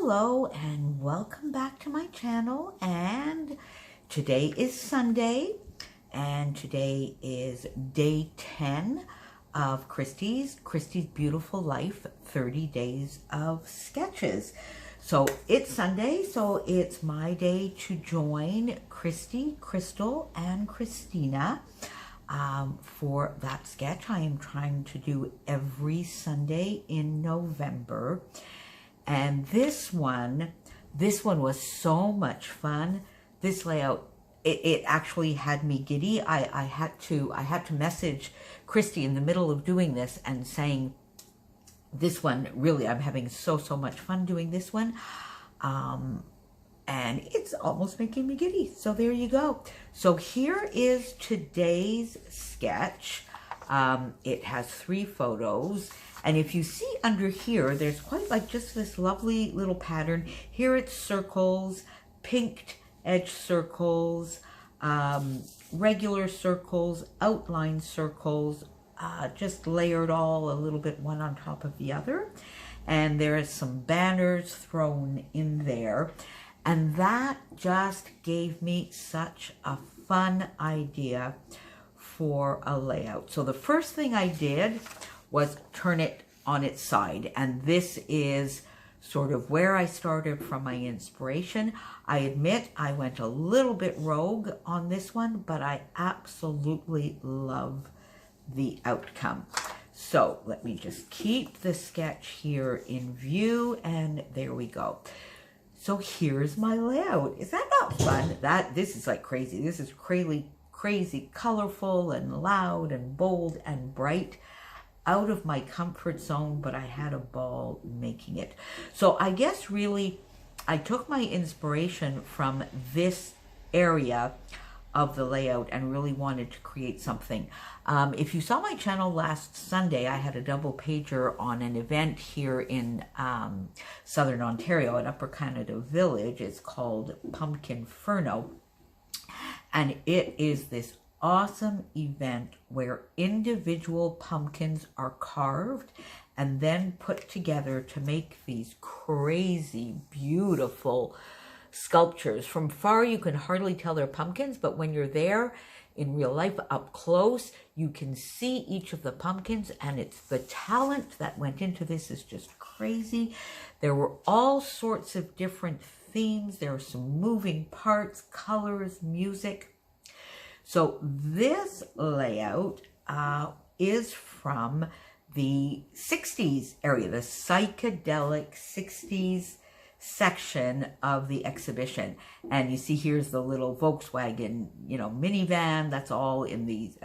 Hello and welcome back to my channel. And today is Sunday and today is day 10 of Christy's Beautiful Life 30 Days of Sketches. So it's Sunday, so it's my day to join Christy, Crystal, and Christina for that sketch I am trying to do every Sunday in November. And this one was so much fun. This layout, it actually had me giddy. I had to message Christy in the middle of doing this and saying, this one, really, I'm having so much fun doing this one. And it's almost making me giddy. So there you go. So here is today's sketch. It has 3 photos. And if you see under here, there's quite like just this lovely little pattern. Here it's circles, pinked edge circles, regular circles, outline circles, just layered all a little bit one on top of the other. And there is some banners thrown in there. And that just gave me such a fun idea for a layout. So the first thing I did was turn it on its side, and this is sort of where I started from my inspiration. I admit I went a little bit rogue on this one, but I absolutely love the outcome. So let me just keep the sketch here in view, and there we go. So here's my layout. Is that not fun? This is like crazy. This is crazy, colorful and loud and bold and bright. Out of my comfort zone, but I had a ball making it. So I guess really I took my inspiration from this area of the layout and really wanted to create something. If you saw my channel last Sunday, I had a double pager on an event here in Southern Ontario at Upper Canada Village. It's called Pumpkin Furno. And it is this awesome event where individual pumpkins are carved and then put together to make these crazy, beautiful sculptures. From far, you can hardly tell they're pumpkins, but when you're there in real life up close, you can see each of the pumpkins, and it's the talent that went into this is just crazy. There were all sorts of different themes. There were some moving parts, colors, music. So this layout is from the 60s area, the psychedelic 60s section of the exhibition. And you see here's the little Volkswagen, minivan. That's all in these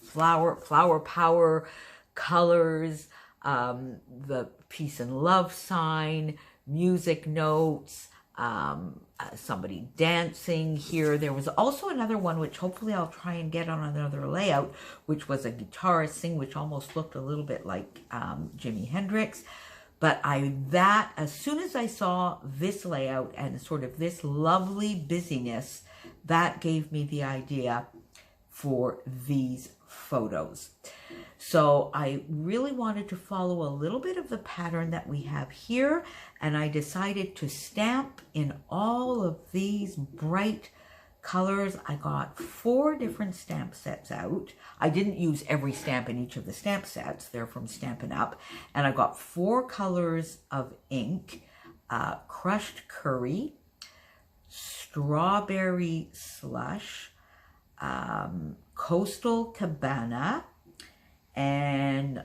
flower power colors, the peace and love sign, music notes, somebody dancing here. There was also another one, which hopefully I'll try and get on another layout, which was a guitarist sing, which almost looked a little bit like Jimi Hendrix. But as soon as I saw this layout and sort of this lovely busyness, that gave me the idea for these photos. So I really wanted to follow a little bit of the pattern that we have here, and I decided to stamp in all of these bright colors. I got 4 different stamp sets out. I didn't use every stamp in each of the stamp sets. They're from Stampin' Up. And I got 4 colors of ink, crushed curry, strawberry slush, coastal cabana, and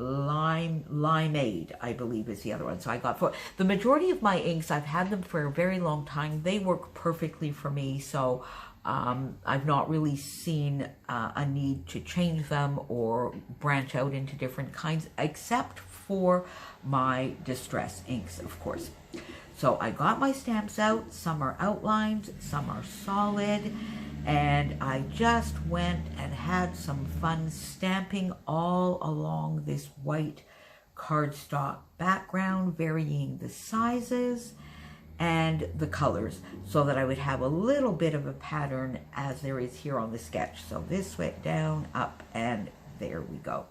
limeade, I believe is the other one. So I got 4. The majority of my inks, I've had them for a very long time. They work perfectly for me. So I've not really seen a need to change them or branch out into different kinds, except for my distress inks, of course. So I got my stamps out. Some are outlined, some are solid. And I just went and had some fun stamping all along this white cardstock background, varying the sizes and the colors so that I would have a little bit of a pattern as there is here on the sketch. So this went down, up, and there we go.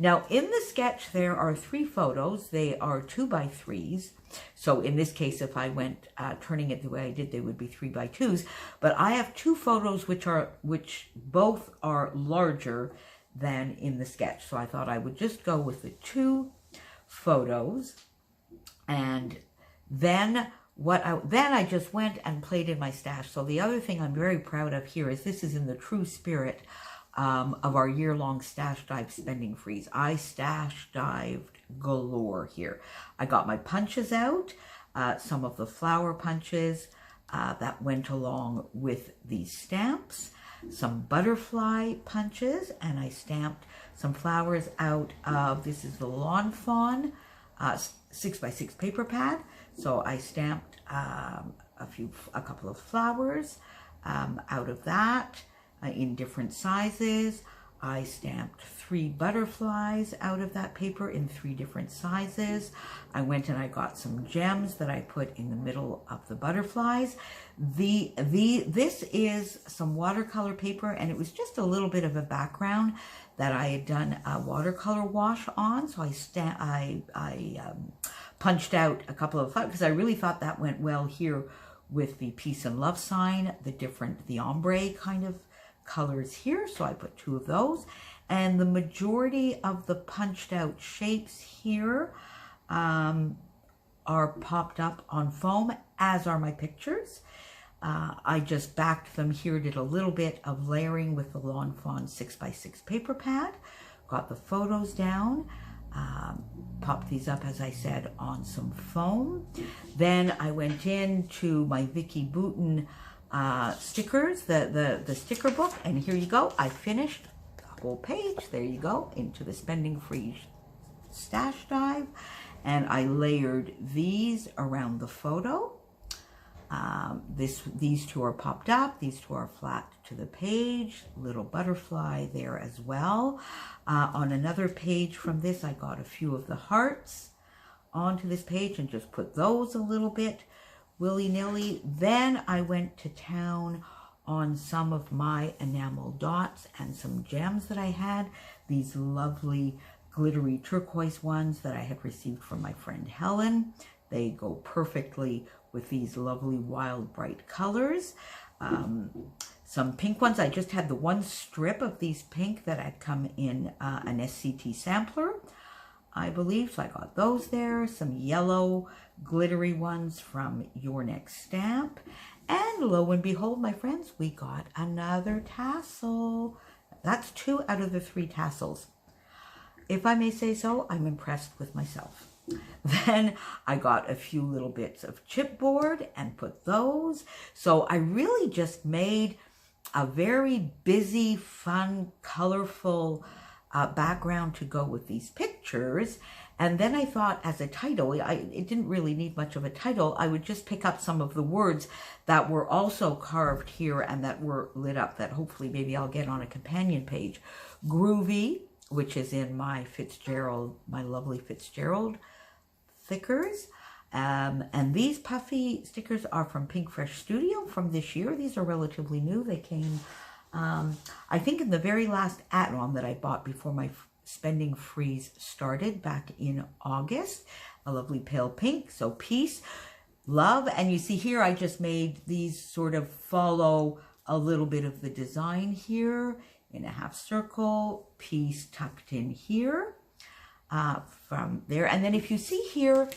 Now, in the sketch, there are 3 photos. They are 2x3s. So in this case, if I went turning it the way I did, they would be 3x2s. But I have 2 photos which both are larger than in the sketch. So I thought I would just go with the 2 photos. And then I just went and played in my stash. So the other thing I'm very proud of here is this is in the true spirit of our year-long stash dive spending freeze. I stash dived galore here. I got my punches out, some of the flower punches that went along with these stamps, some butterfly punches, and I stamped some flowers out of, this is the Lawn Fawn 6x6 paper pad. So I stamped a couple of flowers out of that in different sizes. I stamped 3 butterflies out of that paper in 3 different sizes. I went and I got some gems that I put in the middle of the butterflies. This is some watercolor paper, and it was just a little bit of a background that I had done a watercolor wash on. So I punched out a couple of, because I really thought that went well here with the peace and love sign, the ombre kind of colors here. So I put 2 of those, and the majority of the punched out shapes here are popped up on foam, as are my pictures. I just backed them here, did a little bit of layering with the Lawn Fawn 6x6 paper pad, got the photos down, popped these up, as I said, on some foam. Then I went into my Vicky Boutin stickers, the sticker book, and here you go. I finished the whole page. There you go, into the spending freeze stash dive, and I layered these around the photo. These 2 are popped up. These 2 are flat to the page. Little butterfly there as well. On another page from this, I got a few of the hearts onto this page and just put those a little bit willy-nilly. Then I went to town on some of my enamel dots and some gems that I had. These lovely glittery turquoise ones that I had received from my friend Helen. They go perfectly with these lovely wild bright colors. Some pink ones. I just had the 1 strip of these pink that had come in an SCT sampler, I believe. So I got those there. Some yellow glittery ones from Your Next Stamp. And lo and behold, my friends, we got another tassel. That's 2 out of the 3 tassels. If I may say so, I'm impressed with myself. Then I got a few little bits of chipboard and put those. So I really just made a very busy, fun, colorful background to go with these pictures. And then I thought, as a title, it didn't really need much of a title. I would just pick up some of the words that were also carved here and that were lit up, that hopefully maybe I'll get on a companion page. Groovy, which is in my Fitzgerald, my lovely Fitzgerald thickers. And these puffy stickers are from Pink Fresh Studio from this year. These are relatively new. They came, I think, in the very last add-on that I bought before my spending freeze started back in August. A lovely pale pink. So peace, love. And you see here, I just made these sort of follow a little bit of the design here in a half circle. Peace tucked in here. From there. And then if you see here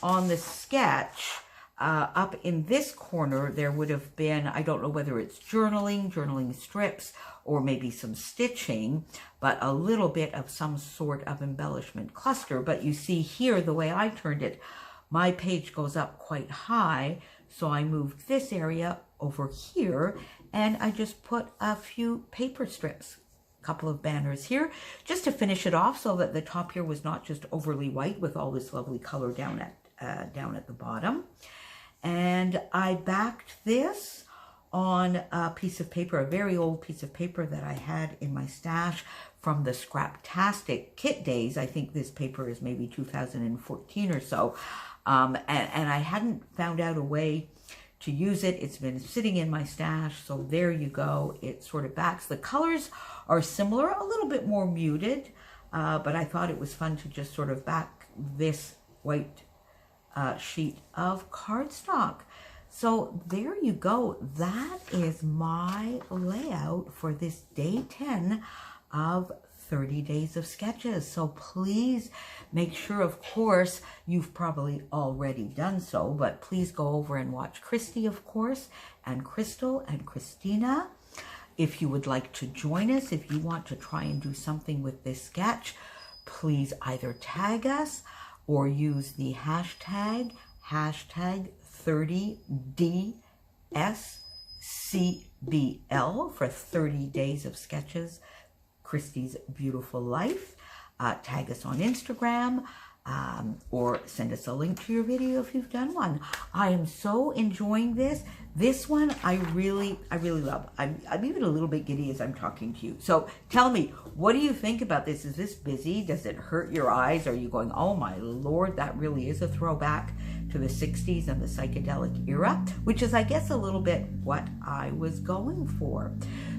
on the sketch, up in this corner, there would have been, I don't know whether it's journaling strips, or maybe some stitching, but a little bit of some sort of embellishment cluster. But you see here, the way I turned it, my page goes up quite high. So I moved this area over here, and I just put a few paper strips, couple of banners here, just to finish it off so that the top here was not just overly white with all this lovely color down at the bottom. And I backed this on a piece of paper, a very old piece of paper that I had in my stash from the Scraptastic kit days. I think this paper is maybe 2014 or so. And I hadn't found out a way to use it. It's been sitting in my stash. So there you go. It sort of backs. The colors are similar, a little bit more muted but I thought it was fun to just sort of back this white sheet of cardstock. So there you go. That is my layout for this day 10 of 30 days of sketches. So please make sure, of course, you've probably already done so, but please go over and watch Christy, of course, and Crystal and Christina. If you would like to join us, if you want to try and do something with this sketch, please either tag us or use the hashtag 30DSCBL for 30 days of sketches, Christy's Beautiful Life. Tag us on Instagram, or send us a link to your video if you've done one. I am so enjoying this. This one I really love. I'm even a little bit giddy as I'm talking to you. So tell me, what do you think about this? Is this busy? Does it hurt your eyes? Are you going, oh my Lord, that really is a throwback to the 60s and the psychedelic era, which is, I guess, a little bit what I was going for.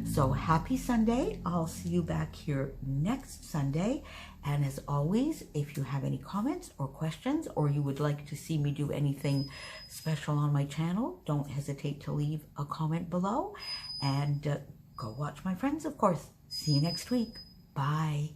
So happy Sunday. I'll see you back here next Sunday. And as always, if you have any comments or questions, or you would like to see me do anything special on my channel, don't hesitate to leave a comment below. And go watch my friends, of course. See you next week. Bye.